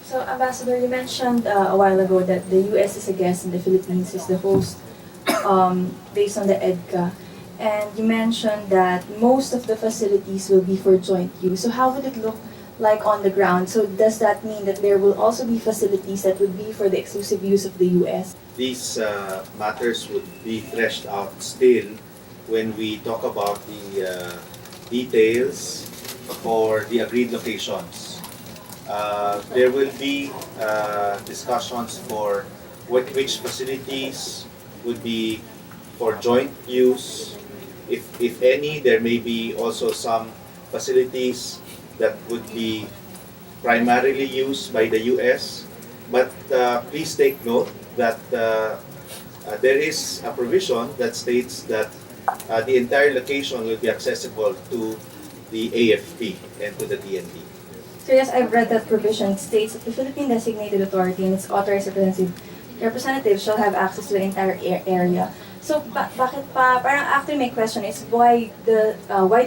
So, Ambassador, you mentioned a while ago that the U.S. is a guest and the Philippines is the host based on the Edca. And you mentioned that most of the facilities will be for joint use. So how would it look like on the ground? So does that mean that there will also be facilities that would be for the exclusive use of the U.S.? These matters would be fleshed out still when we talk about the details for the agreed locations. There will be discussions for which facilities would be for joint use. If any, there may be also some facilities that would be primarily used by the U.S. But please take note that there is a provision that states that the entire location will be accessible to the AFP and to the DND. So yes, I've read that provision. It states that the Philippine designated authority and its authorized representatives shall have access to the entire area. So bakit pa, parang actually my question is why do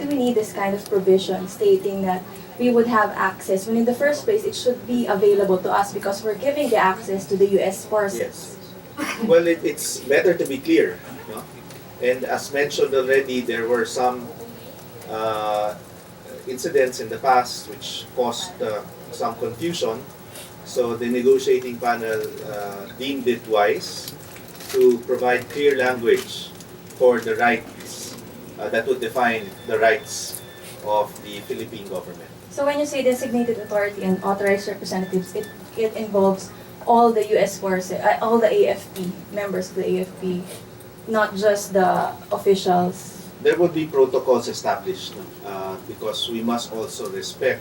we need this kind of provision stating that we would have access when in the first place it should be available to us because we're giving the access to the US forces? Yes. Well, it's better to be clear. No? And as mentioned already, there were some incidents in the past which caused some confusion. So the negotiating panel deemed it wise to provide clear language for the rights that would define the rights of the Philippine government. So when you say designated authority and authorized representatives, it involves all the US forces, all the AFP, members of the AFP, not just the officials. There would be protocols established because we must also respect,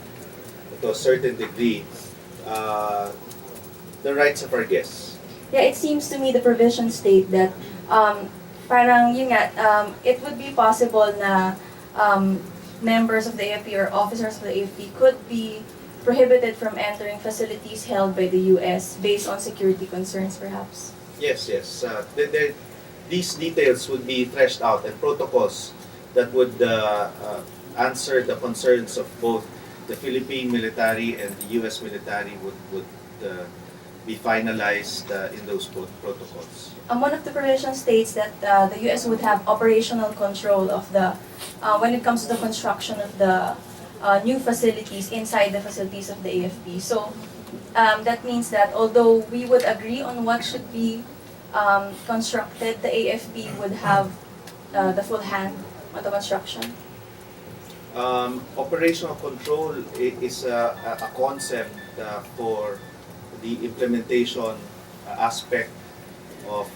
to a certain degree, the rights of our guests. Yeah, it seems to me the provisions state that parang yun nga, it would be possible na members of the AFP or officers of the AFP could be prohibited from entering facilities held by the US based on security concerns perhaps. Yes. These details would be fleshed out and protocols that would answer the concerns of both the Philippine military and the US military would be finalized in those protocols. One of the provisions states that the US would have operational control of the, when it comes to the construction of the new facilities inside the facilities of the AFP. So that means that although we would agree on what should be constructed, the AFP would have the full hand on the construction. Operational control is a concept for the implementation aspect of,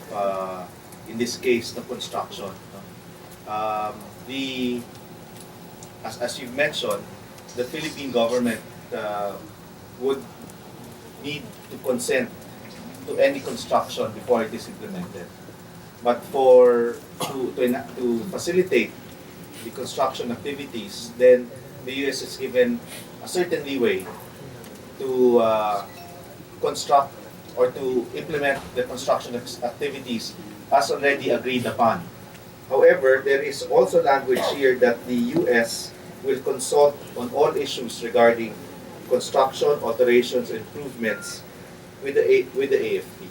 in this case, the construction. As you've mentioned, the Philippine government would need to consent to any construction before it is implemented. But to facilitate the construction activities, then the US is given a certain leeway to construct or to implement the construction activities as already agreed upon. However, there is also language here that the US will consult on all issues regarding construction, alterations, improvements with the AFP.